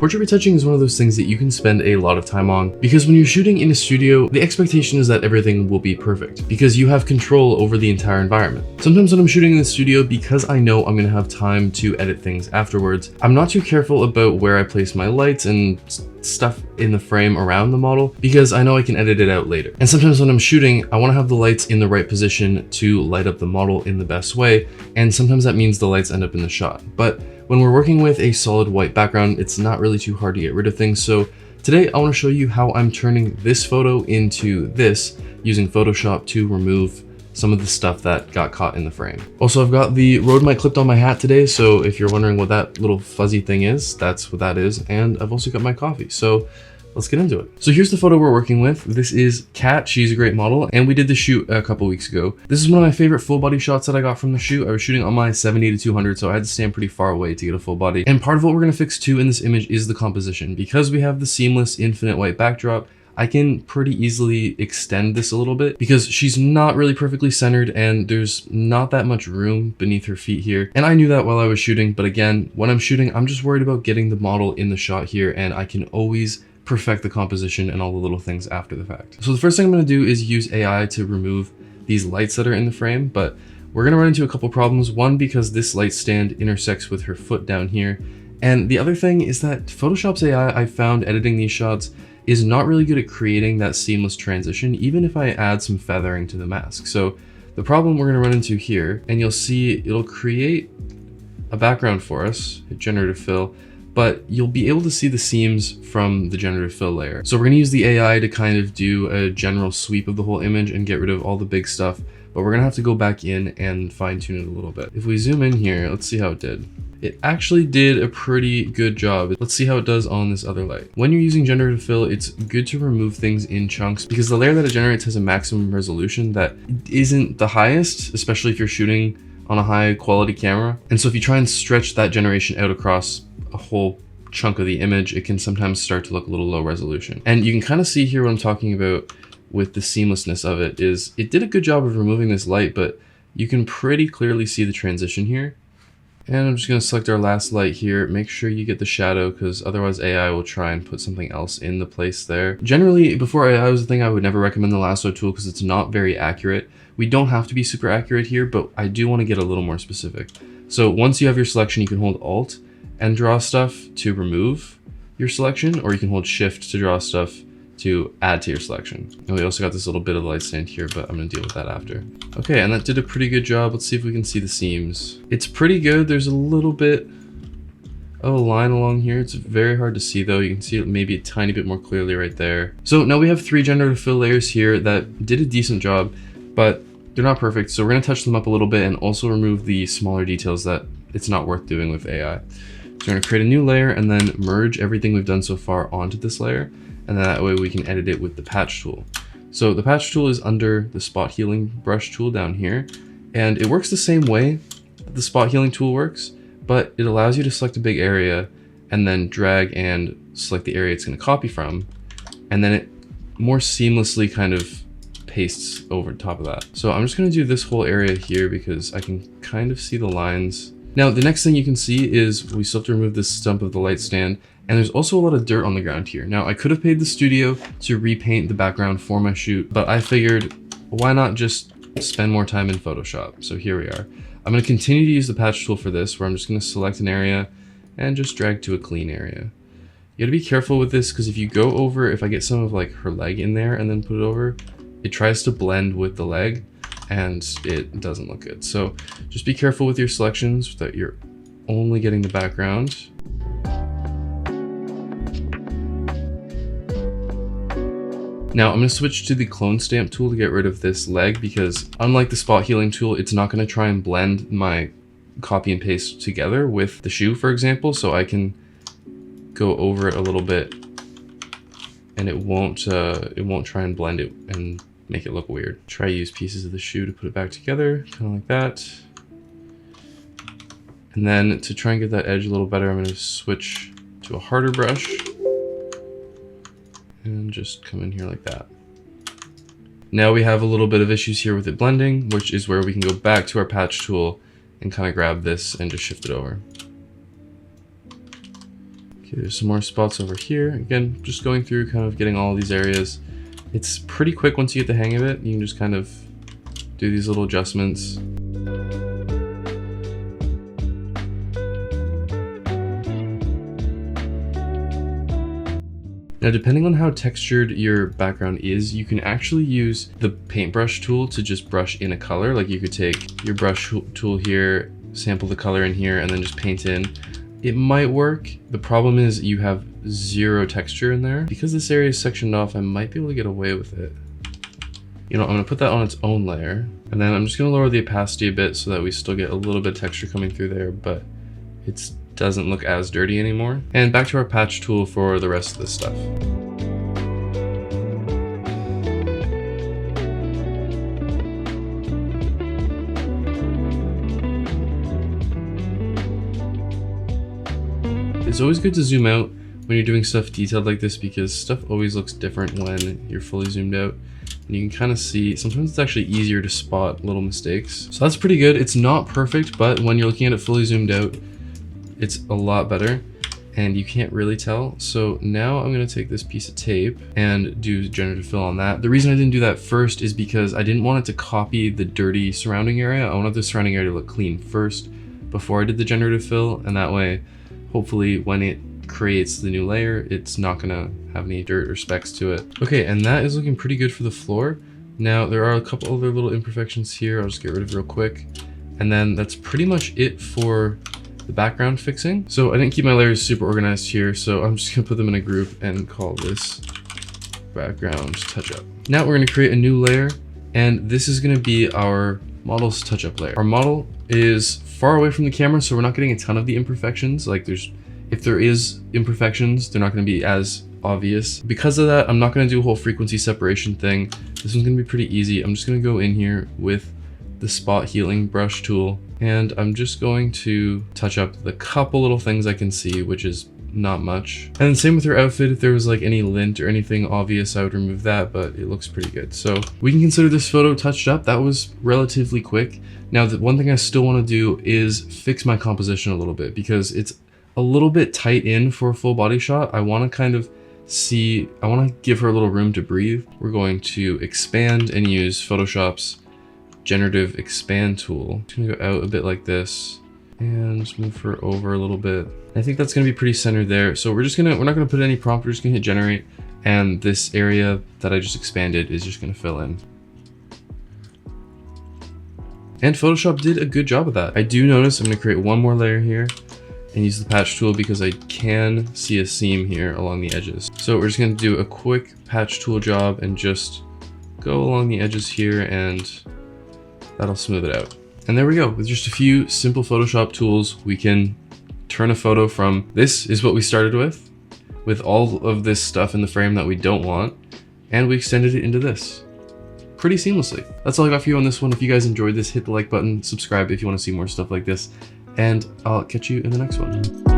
Portrait retouching is one of those things that you can spend a lot of time on because when you're shooting in a studio, the expectation is that everything will be perfect because you have control over the entire environment. Sometimes when I'm shooting in the studio, because I know I'm going to have time to edit things afterwards, I'm not too careful about where I place my lights and stuff in the frame around the model because I know I can edit it out later. And sometimes when I'm shooting, I want to have the lights in the right position to light up the model in the best way, and sometimes that means the lights end up in the shot. But when we're working with a solid white background, it's not really too hard to get rid of things. So today I want to show you how I'm turning this photo into this using Photoshop to remove some of the stuff that got caught in the frame. Also, I've got the Rode mic clipped on my hat today, so if you're wondering what that little fuzzy thing is, that's what that is. And I've also got my coffee, so let's get into it. So here's the photo we're working with. This is Kat, she's a great model, and we did the shoot a couple weeks ago. This is one of my favorite full body shots that I got from the shoot. I was shooting on my 70-200, so I had to stand pretty far away to get a full body. And part of what we're gonna fix too in this image is the composition. Because we have the seamless infinite white backdrop, I can pretty easily extend this a little bit because she's not really perfectly centered and there's not that much room beneath her feet here. And I knew that while I was shooting, but again, when I'm shooting, I'm just worried about getting the model in the shot here, and I can always perfect the composition and all the little things after the fact. So the first thing I'm gonna do is use AI to remove these lights that are in the frame, but we're gonna run into a couple problems. One, because this light stand intersects with her foot down here. And the other thing is that Photoshop's AI, I found editing these shots, is not really good at creating that seamless transition, even if I add some feathering to the mask. So the problem we're gonna run into here, and you'll see it'll create a background for us, hit generative fill, but you'll be able to see the seams from the generative fill layer. So we're gonna use the AI to kind of do a general sweep of the whole image and get rid of all the big stuff, but we're gonna have to go back in and fine tune it a little bit. If we zoom in here, let's see how it did. It actually did a pretty good job. Let's see how it does on this other light. When you're using generative fill, it's good to remove things in chunks because the layer that it generates has a maximum resolution that isn't the highest, especially if you're shooting on a high quality camera. And so if you try and stretch that generation out across a whole chunk of the image, it can sometimes start to look a little low resolution. And you can kind of see here what I'm talking about with the seamlessness of it is it did a good job of removing this light, but you can pretty clearly see the transition here. And I'm just going to select our last light here. Make sure you get the shadow because otherwise AI will try and put something else in the place there. Generally, before AI was the thing, I would never recommend the lasso tool because it's not very accurate. We don't have to be super accurate here, but I do want to get a little more specific. So once you have your selection, you can hold Alt and draw stuff to remove your selection, or you can hold Shift to draw stuff to add to your selection. And we also got this little bit of light stand here, but I'm gonna deal with that after. Okay, and that did a pretty good job. Let's see if we can see the seams. It's pretty good. There's a little bit of a line along here. It's very hard to see though. You can see it maybe a tiny bit more clearly right there. So now we have 3 generative fill layers here that did a decent job, but they're not perfect. So we're gonna touch them up a little bit and also remove the smaller details that it's not worth doing with AI. So we're gonna create a new layer and then merge everything we've done so far onto this layer. And then that way we can edit it with the patch tool. So the patch tool is under the spot healing brush tool down here. And it works the same way that the spot healing tool works, but it allows you to select a big area and then drag and select the area it's gonna copy from. And then it more seamlessly kind of pastes over top of that. So I'm just gonna do this whole area here because I can kind of see the lines. Now, the next thing you can see is we still have to remove this stump of the light stand. And there's also a lot of dirt on the ground here. Now, I could have paid the studio to repaint the background for my shoot, but I figured, why not just spend more time in Photoshop? So here we are. I'm gonna continue to use the patch tool for this, where I'm just gonna select an area and just drag to a clean area. You gotta be careful with this, because if you go over, if I get some of like her leg in there and then put it over, it tries to blend with the leg and it doesn't look good. So just be careful with your selections that you're only getting the background. Now I'm going to switch to the clone stamp tool to get rid of this leg because unlike the spot healing tool, it's not going to try and blend my copy and paste together with the shoe, for example. So I can go over it a little bit and it won't try and blend it and make it look weird. Try use pieces of the shoe to put it back together, kind of like that. And then to try and get that edge a little better, I'm going to switch to a harder brush. And just come in here like that. Now we have a little bit of issues here with it blending, which is where we can go back to our patch tool and kind of grab this and just shift it over. Okay, Okay, there's some more spots over here. Again, just going through, kind of getting all these areas. It's pretty quick once you get the hang of it. You can just kind of do these little adjustments. Now, depending on how textured your background is, you can actually use the paintbrush tool to just brush in a color. Like you could take your brush tool here, sample the color in here, and then just paint in. It might work. The problem is you have zero texture in there. Because this area is sectioned off, I might be able to get away with it. You know, I'm gonna put that on its own layer, and then I'm just gonna lower the opacity a bit so that we still get a little bit of texture coming through there, but it doesn't look as dirty anymore. And back to our patch tool for the rest of this stuff. It's always good to zoom out when you're doing stuff detailed like this because stuff always looks different when you're fully zoomed out. And you can kind of see, sometimes it's actually easier to spot little mistakes. So that's pretty good. It's not perfect, but when you're looking at it fully zoomed out, it's a lot better and you can't really tell. So now I'm gonna take this piece of tape and do generative fill on that. The reason I didn't do that first is because I didn't want it to copy the dirty surrounding area. I wanted the surrounding area to look clean first before I did the generative fill, and that way, hopefully when it creates the new layer, it's not gonna have any dirt or specks to it. Okay, and that is looking pretty good for the floor. Now there are a couple other little imperfections here. I'll just get rid of real quick. And then that's pretty much it for the background fixing. So I didn't keep my layers super organized here, so I'm just gonna put them in a group and call this background touch-up. Now we're gonna create a new layer, and this is gonna be our model's touch-up layer. Our model is far away from the camera, so we're not getting a ton of the imperfections. Like if there is imperfections, they're not gonna be as obvious. Because of that, I'm not gonna do a whole frequency separation thing. This one's gonna be pretty easy. I'm just gonna go in here with the spot healing brush tool, and I'm just going to touch up the couple little things I can see, which is not much. And then same with her outfit. If there was like any lint or anything obvious, I would remove that, but it looks pretty good. So we can consider this photo touched up. That was relatively quick. Now, the one thing I still want to do is fix my composition a little bit because it's a little bit tight in for a full body shot. I want to kind of see, I want to give her a little room to breathe. We're going to expand and use Photoshop's generative expand tool. I'm gonna go out a bit like this and just move her over a little bit. I think that's gonna be pretty centered there. So we're not gonna put any prompt, we're just gonna hit generate, and this area that I just expanded is just gonna fill in. And Photoshop did a good job of that. I do notice I'm gonna create one more layer here and use the patch tool because I can see a seam here along the edges. So we're just gonna do a quick patch tool job and just go along the edges here, and that'll smooth it out. And there we go. With just a few simple Photoshop tools, we can turn a photo from this is what we started with all of this stuff in the frame that we don't want, and we extended it into this pretty seamlessly. That's all I got for you on this one. If you guys enjoyed this, hit the like button, subscribe if you want to see more stuff like this, and I'll catch you in the next one.